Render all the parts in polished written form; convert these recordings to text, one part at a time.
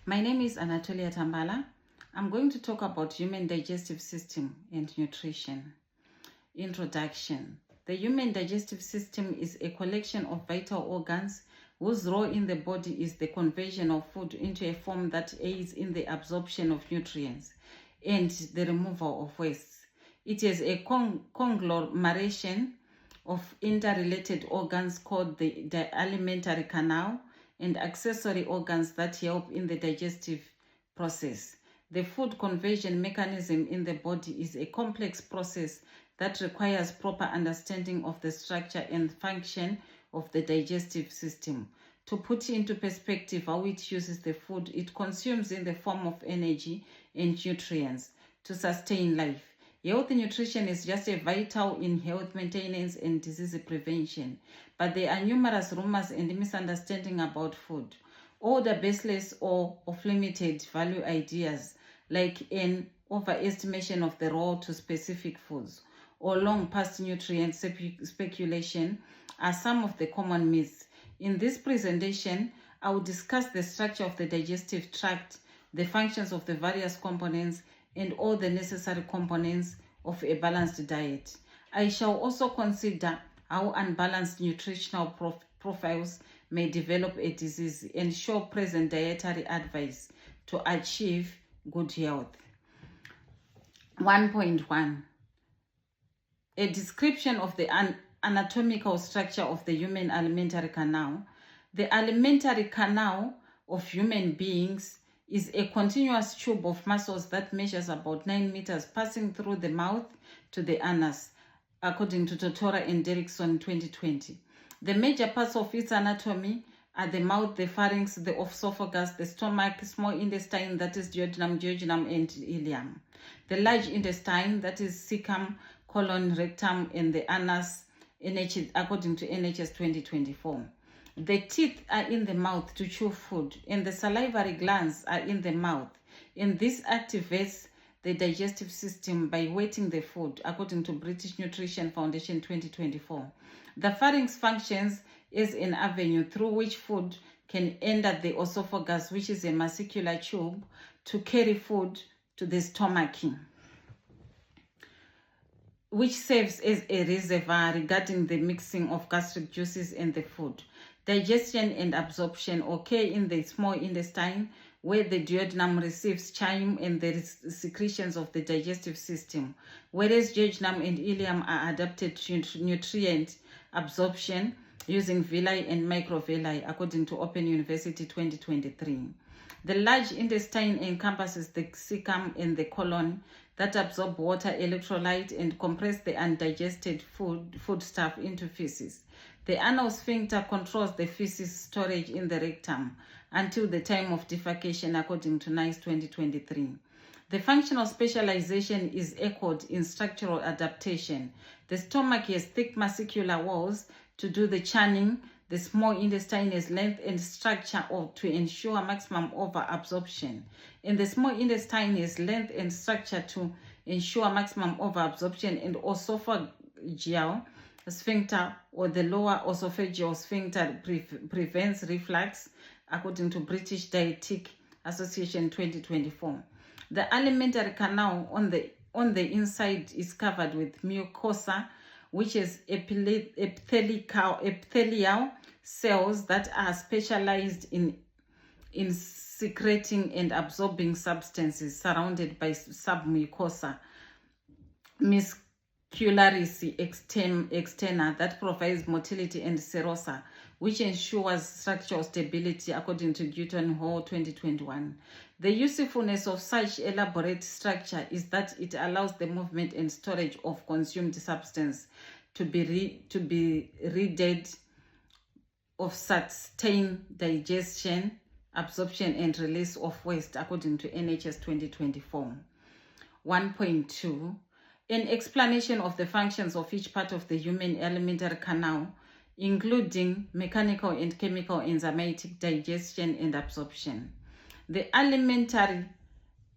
My name is Anatolia Tambala. I'm going to talk about human digestive system and nutrition. Introduction. The human digestive system is a collection of vital organs whose role in the body is the conversion of food into a form that aids in the absorption of nutrients and the removal of waste. It is a conglomeration of interrelated organs called the alimentary canal and accessory organs that help in the digestive process. The food conversion mechanism in the body is a complex process that requires proper understanding of the structure and function of the digestive system. To put into perspective how it uses the food it consumes in the form of energy and nutrients to sustain life. Healthy nutrition is just as vital in health maintenance and disease prevention, but there are numerous rumors and misunderstandings about food. All the baseless or of limited value ideas, like an overestimation of the role to specific foods or long past nutrient speculation, are some of the common myths. In this presentation, I will discuss the structure of the digestive tract, the functions of the various components, and all the necessary components of a balanced diet. I shall also consider how unbalanced nutritional profiles may develop a disease and show present dietary advice to achieve good health. 1.1. A description of the anatomical structure of the human alimentary canal. The alimentary canal of human beings is a continuous tube of muscles that measures about 9 meters, passing through the mouth to the anus, according to Totora and Derrickson 2020. The major parts of its anatomy are the mouth, the pharynx, the esophagus, the stomach, small intestine, that is duodenum, and ileum. The large intestine, that is cecum, colon, rectum, and the anus, according to NHS 2024. The teeth are in the mouth to chew food, and the salivary glands are in the mouth. And this activates the digestive system by wetting the food, according to British Nutrition Foundation 2024. The pharynx functions as an avenue through which food can enter the esophagus, which is a muscular tube, to carry food to the stomach, which serves as a reservoir regarding the mixing of gastric juices and the food. Digestion and absorption occur in the small intestine, where the duodenum receives chyme and the secretions of the digestive system, whereas jejunum and ileum are adapted to nutrient absorption using villi and microvilli, according to Open University 2023. The large intestine encompasses the cecum and the colon that absorb water, electrolyte, and compress the undigested foodstuff into feces. The anal sphincter controls the feces storage in the rectum until the time of defecation, according to NICE 2023. The functional specialization is echoed in structural adaptation. The stomach has thick muscular walls to do the churning. The small intestine has length and structure to ensure maximum overabsorption. And the small intestine has length and structure to ensure maximum overabsorption, and esophageal sphincter or the lower esophageal sphincter prevents reflux, according to British Dietetic Association 2024. The alimentary canal on the inside is covered with mucosa, which is epithelial cells that are specialized in secreting and absorbing substances, surrounded by submucosa muscularis externa that provides motility, and serosa, which ensures structural stability, according to Gutton Hall 2021. The usefulness of such elaborate structure is that it allows the movement and storage of consumed substance to be readied of sustain digestion, absorption, and release of waste, according to NHS 2024. 1.2. An explanation of the functions of each part of the human alimentary canal, including mechanical and chemical enzymatic digestion and absorption. The alimentary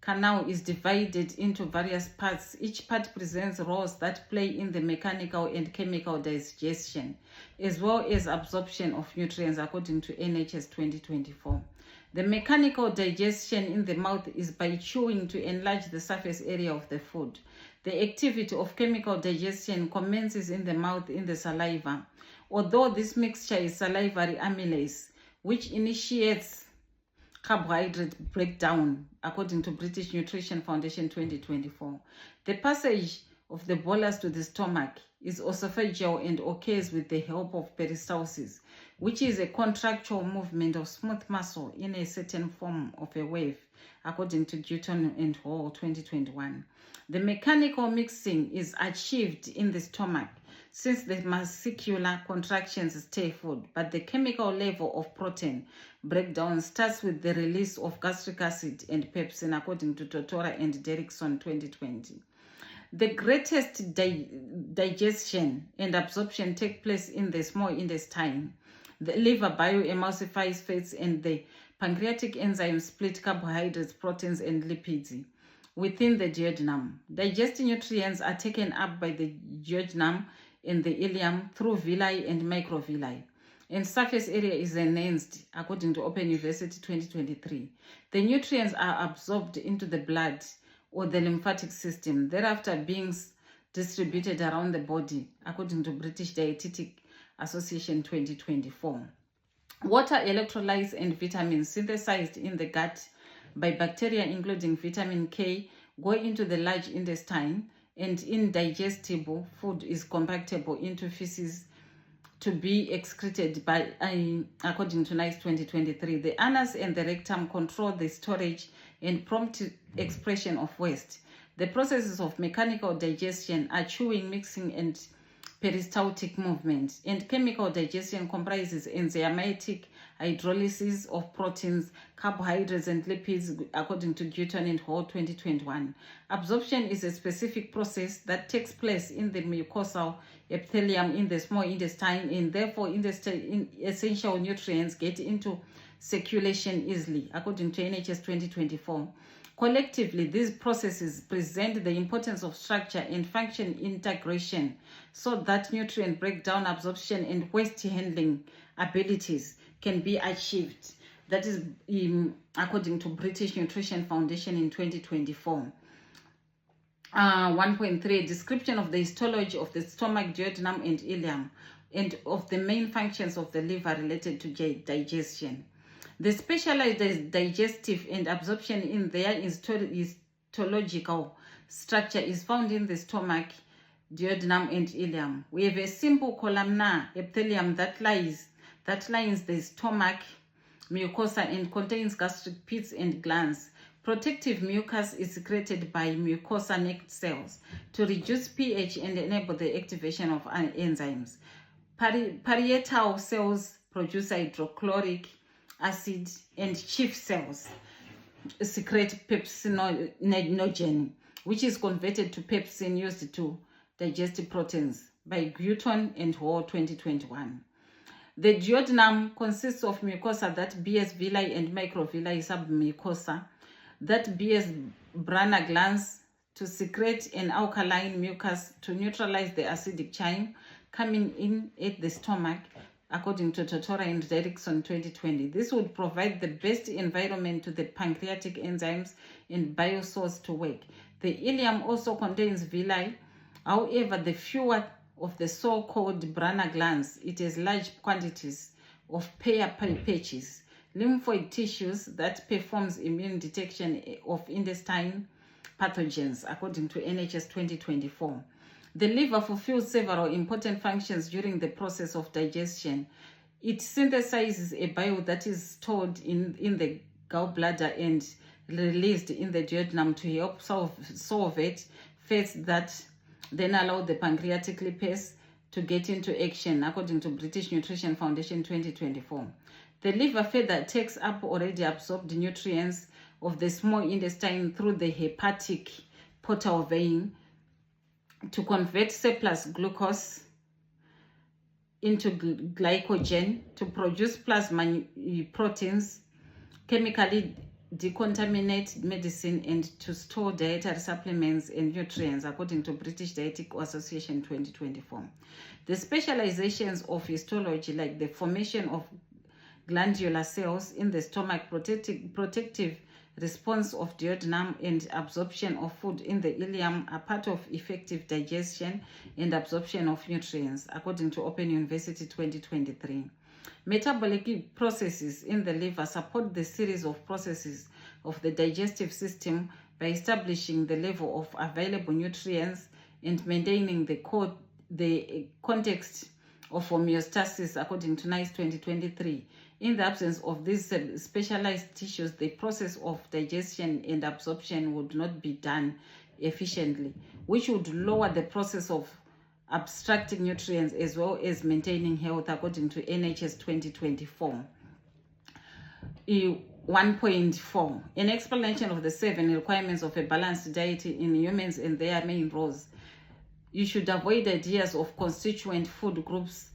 canal is divided into various parts. Each part presents roles that play in the mechanical and chemical digestion, as well as absorption of nutrients, according to NHS 2024. The mechanical digestion in the mouth is by chewing to enlarge the surface area of the food. The activity of chemical digestion commences in the mouth in the saliva. Although this mixture is salivary amylase, which initiates carbohydrate breakdown, according to British Nutrition Foundation 2024. The passage of the bolus to the stomach is esophageal and occurs with the help of peristalsis, which is a contractual movement of smooth muscle in a certain form of a wave, according to Gutton and Hall 2021. The mechanical mixing is achieved in the stomach since the muscular contractions stay food, but the chemical level of protein breakdown starts with the release of gastric acid and pepsin, according to Totora and Derrickson 2020. The greatest digestion and absorption take place in the small intestine. The liver bioemulsifies fats and the pancreatic enzymes split carbohydrates, proteins, and lipids within the duodenum. Digested nutrients are taken up by the duodenum and the ileum through villi and microvilli, and surface area is enhanced, according to Open University 2023. The nutrients are absorbed into the blood or the lymphatic system, thereafter being distributed around the body, according to British Dietetic Association 2024. Water, electrolytes, and vitamins synthesized in the gut by bacteria, including vitamin K, go into the large intestine, and indigestible food is compactable into feces to be excreted by, according to NICE 2023. The anus and the rectum control the storage and prompt expression of waste. The processes of mechanical digestion are chewing, mixing, and peristaltic movement, and chemical digestion comprises enzymatic hydrolysis of proteins, carbohydrates, and lipids, according to Gutton and Hall 2021. Absorption is a specific process that takes place in the mucosal epithelium in the small intestine, and therefore essential nutrients get into circulation easily, according to NHS 2024. Collectively, these processes present the importance of structure and function integration so that nutrient breakdown, absorption, and waste handling abilities can be achieved. That is according to British Nutrition Foundation in 2024. 1.3, description of the histology of the stomach, duodenum, and ileum, and of the main functions of the liver related to digestion. The specialized digestive and absorption in their histological structure is found in the stomach, duodenum, and ileum. We have a simple columnar epithelium that lines the stomach mucosa and contains gastric pits and glands. Protective mucus is secreted by mucosa neck cells to reduce pH and enable the activation of enzymes. Parietal cells produce hydrochloric acid, and Schiff cells secrete pepsinogen, which is converted to pepsin used to digest proteins, by Gutton and Hall 2021. The duodenum consists of mucosa that bears villi and microvilli submucosa that bears Brunner glands to secrete an alkaline mucus to neutralize the acidic chyme coming in at the stomach, according to Totora and Derrickson 2020. This would provide the best environment to the pancreatic enzymes and biosource to work. The ileum also contains villi. However, the fewer of the so-called Brunner glands, it has large quantities of pear patches, lymphoid tissues that performs immune detection of intestine pathogens, according to NHS 2024. The liver fulfills several important functions during the process of digestion. It synthesizes a bile that is stored in the gallbladder and released in the duodenum to help solvate fats that then allow the pancreatic lipase to get into action, according to British Nutrition Foundation 2024. The liver further takes up already absorbed nutrients of the small intestine through the hepatic portal vein to convert surplus glucose into glycogen, to produce plasma proteins, chemically decontaminate medicine, and to store dietary supplements and nutrients, according to British Dietetic Association 2024. The specializations of histology, like the formation of glandular cells in the stomach, protective response of duodenum, and absorption of food in the ileum are part of effective digestion and absorption of nutrients, according to Open University 2023. Metabolic processes in the liver support the series of processes of the digestive system by establishing the level of available nutrients and maintaining the context of homeostasis, according to NICE 2023. In the absence of these specialized tissues, the process of digestion and absorption would not be done efficiently, which would lower the process of abstracting nutrients as well as maintaining health, according to NHS 2024. 1.4. An explanation of the 7 requirements of a balanced diet in humans and their main roles. You should avoid ideas of constituent food groups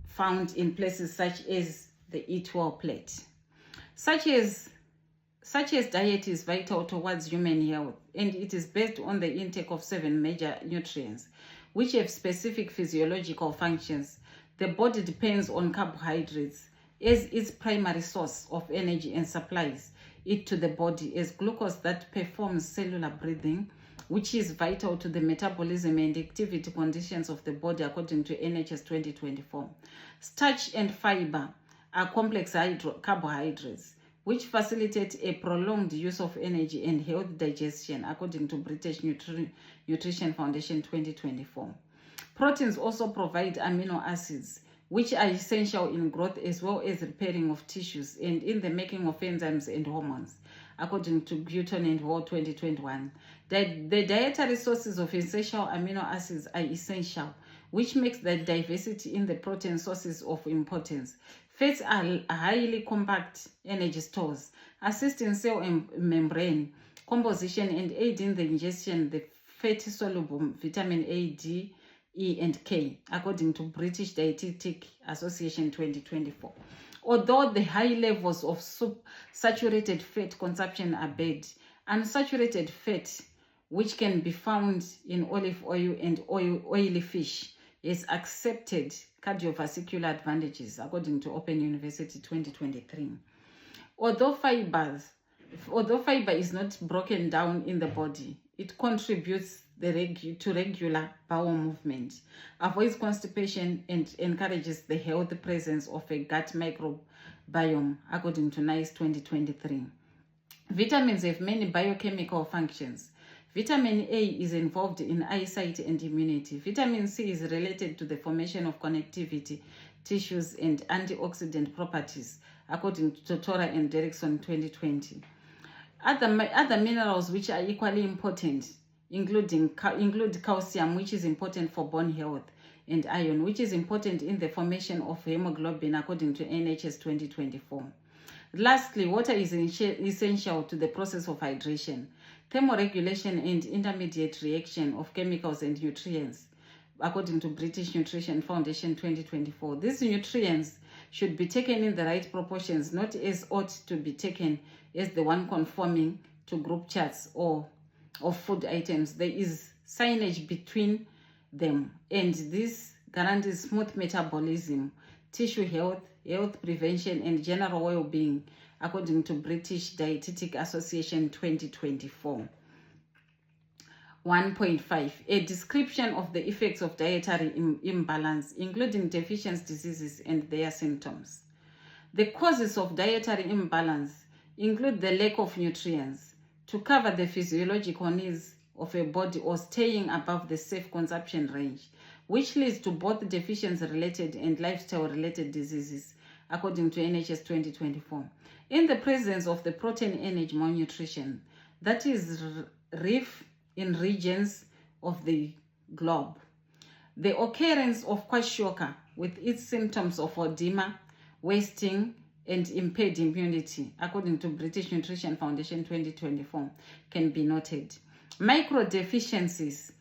found in places such as the Eat Well plate. Such as diet is vital towards human health, and it is based on the intake of 7 major nutrients, which have specific physiological functions. The body depends on carbohydrates as its primary source of energy and supplies it to the body as glucose that performs cellular breathing, which is vital to the metabolism and activity conditions of the body, according to NHS 2024. Starch and fiber are complex carbohydrates, which facilitate a prolonged use of energy and healthy digestion, according to British Nutrition Foundation 2024. Proteins also provide amino acids, which are essential in growth as well as repairing of tissues and in the making of enzymes and hormones, according to Gutton and Wall 2021. The dietary sources of essential amino acids are essential, which makes the diversity in the protein sources of importance. Fats are highly compact energy stores, assist in cell and membrane composition and aid in the ingestion of the fatty-soluble vitamin A, D, E, and K, according to British Dietetic Association 2024. Although the high levels of saturated fat consumption are bad, unsaturated fat, which can be found in olive oil and oily fish, is accepted cardiovascular advantages, according to Open University 2023. Although fiber is not broken down in the body, it contributes to regular bowel movement, avoids constipation, and encourages the healthy presence of a gut microbiome, according to NICE 2023. Vitamins have many biochemical functions. Vitamin A is involved in eyesight and immunity. Vitamin C is related to the formation of connectivity, tissues, and antioxidant properties, according to Totora and Derrickson 2020. Other minerals which are equally important include calcium, which is important for bone health, and iron, which is important in the formation of hemoglobin, according to NHS 2024. Lastly, water is essential to the process of hydration, thermoregulation, and intermediate reaction of chemicals and nutrients, according to British Nutrition Foundation 2024. These nutrients should be taken in the right proportions, not as ought to be taken as the one conforming to group charts or of food items. There is signage between them, and this guarantees smooth metabolism, tissue health, health prevention, and general well-being, according to British Dietetic Association 2024. 1.5. A description of the effects of dietary imbalance, including deficiency diseases and their symptoms. The causes of dietary imbalance include the lack of nutrients to cover the physiological needs of a body or staying above the safe consumption range, which leads to both deficiency-related and lifestyle-related diseases, according to NHS 2024. In the presence of the protein energy malnutrition, that is rife in regions of the globe. The occurrence of kwashiorkor with its symptoms of edema, wasting, and impaired immunity, according to British Nutrition Foundation 2024, can be noted. Microdeficiencies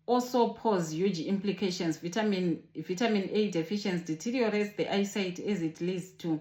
also pose huge implications. Vitamin A deficiency deteriorates the eyesight as it leads to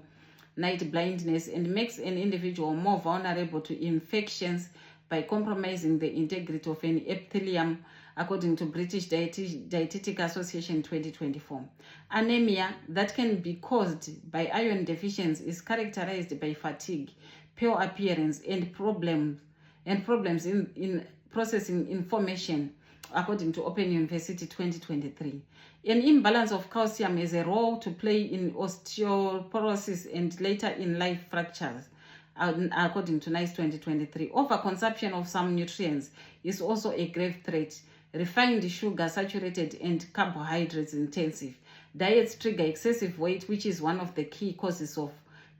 night blindness and makes an individual more vulnerable to infections by compromising the integrity of an epithelium, according to British Dietetic Association 2024. Anemia that can be caused by iron deficiency is characterized by fatigue, pale appearance, and problems in processing information, according to Open University 2023. An imbalance of calcium has a role to play in osteoporosis and later in life fractures, according to NICE 2023. Overconsumption of some nutrients is also a grave threat. Refined sugar, saturated and carbohydrates intensive diets trigger excessive weight, which is one of the key causes of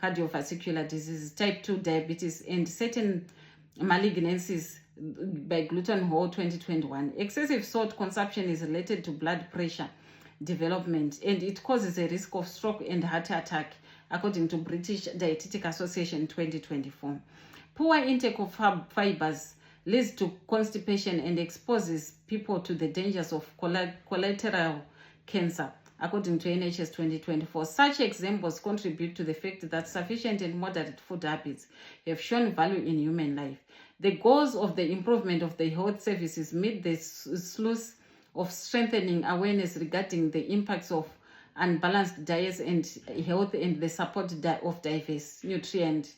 cardiovascular diseases, type 2 diabetes, and certain malignancies by Gluten Hall 2021. Excessive salt consumption is related to blood pressure development, and it causes a risk of stroke and heart attack, according to British Dietetic Association 2024. Poor intake of fibers leads to constipation and exposes people to the dangers of collateral cancer, according to NHS 2024. Such examples contribute to the fact that sufficient and moderate food habits have shown value in human life. The goals of the improvement of the health services meet the sluice of strengthening awareness regarding the impacts of unbalanced diets and health and the support of diverse nutrient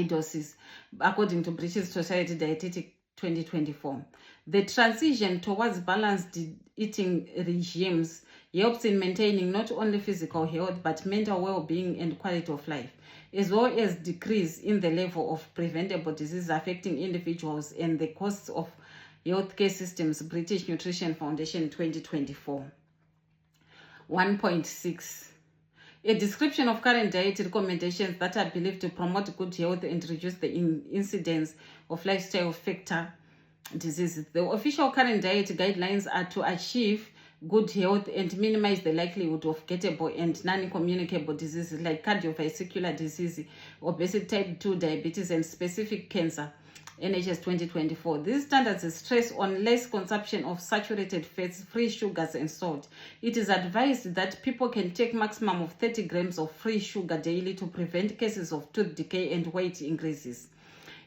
doses, according to British Society Dietetic 2024. The transition towards balanced eating regimes helps in maintaining not only physical health but mental well-being and quality of life, as well as decrease in the level of preventable diseases affecting individuals and the costs of healthcare systems, British Nutrition Foundation 2024. 1.6. A description of current diet recommendations that are believed to promote good health and reduce the incidence of lifestyle factor diseases. The official current diet guidelines are to achieve good health and minimize the likelihood of gettable and non-communicable diseases like cardiovascular disease, obesity, type 2 diabetes, and specific cancer, NHS 2024. These standards stress on less consumption of saturated fats, free sugars, and salt. It is advised that people can take maximum of 30 grams of free sugar daily to prevent cases of tooth decay and weight increases.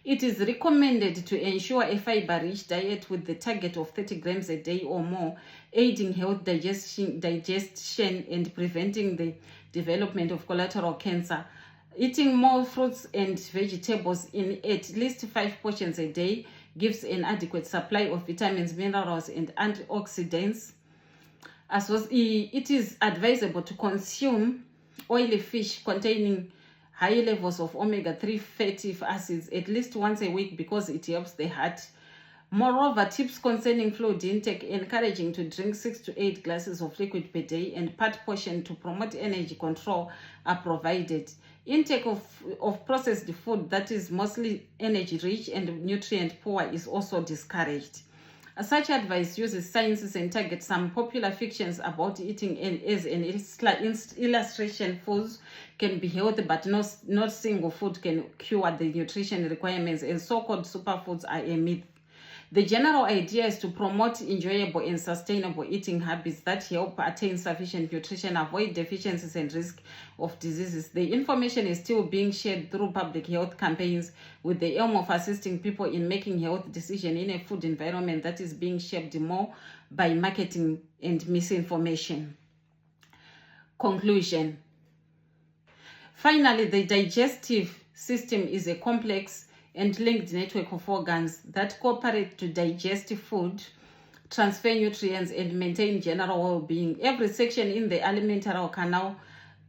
It is recommended to ensure a fiber-rich diet with the target of 30 grams a day or more, aiding health digestion and preventing the development of collateral cancer. Eating more fruits and vegetables in at least 5 portions a day gives an adequate supply of vitamins, minerals, and antioxidants. It is advisable to consume oily fish containing high levels of omega-3 fatty acids at least once a week because it helps the heart. Moreover, tips concerning fluid intake, encouraging to drink 6 to 8 glasses of liquid per day and part portion to promote energy control, are provided. Intake of processed food that is mostly energy rich and nutrient poor is also discouraged. Such advice uses sciences and targets some popular fictions about eating as an illustration. Foods can be healthy, but not single food can cure the nutrition requirements, and so-called superfoods are a myth. The general idea is to promote enjoyable and sustainable eating habits that help attain sufficient nutrition, avoid deficiencies, and risk of diseases. The information is still being shared through public health campaigns with the aim of assisting people in making health decisions in a food environment that is being shaped more by marketing and misinformation. Conclusion. Finally, the digestive system is a complex and linked network of organs that cooperate to digest food, transfer nutrients, and maintain general well-being. Every section in the alimentary canal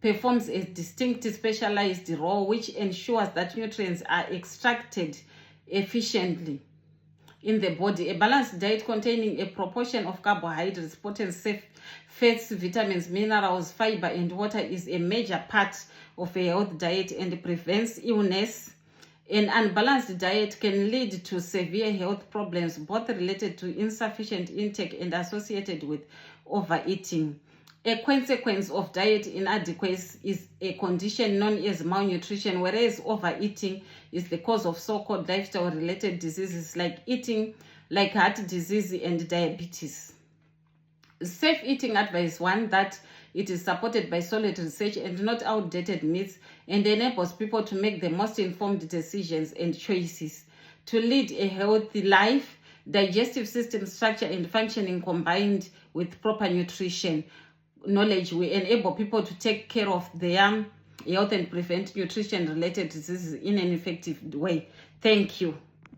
performs a distinct specialized role which ensures that nutrients are extracted efficiently in the body. A balanced diet containing a proportion of carbohydrates, proteins, fats, vitamins, minerals, fiber, and water is a major part of a healthy diet and prevents illness. An unbalanced diet can lead to severe health problems, both related to insufficient intake and associated with overeating. A consequence of diet inadequacy is a condition known as malnutrition, whereas overeating is the cause of so-called lifestyle-related diseases like heart disease and diabetes. Safe eating advice: one, that it is supported by solid research and not outdated myths, and enables people to make the most informed decisions and choices. to lead a healthy life. Digestive system structure and functioning combined with proper nutrition knowledge will enable people to take care of their health and prevent nutrition-related diseases in an effective way. Thank you.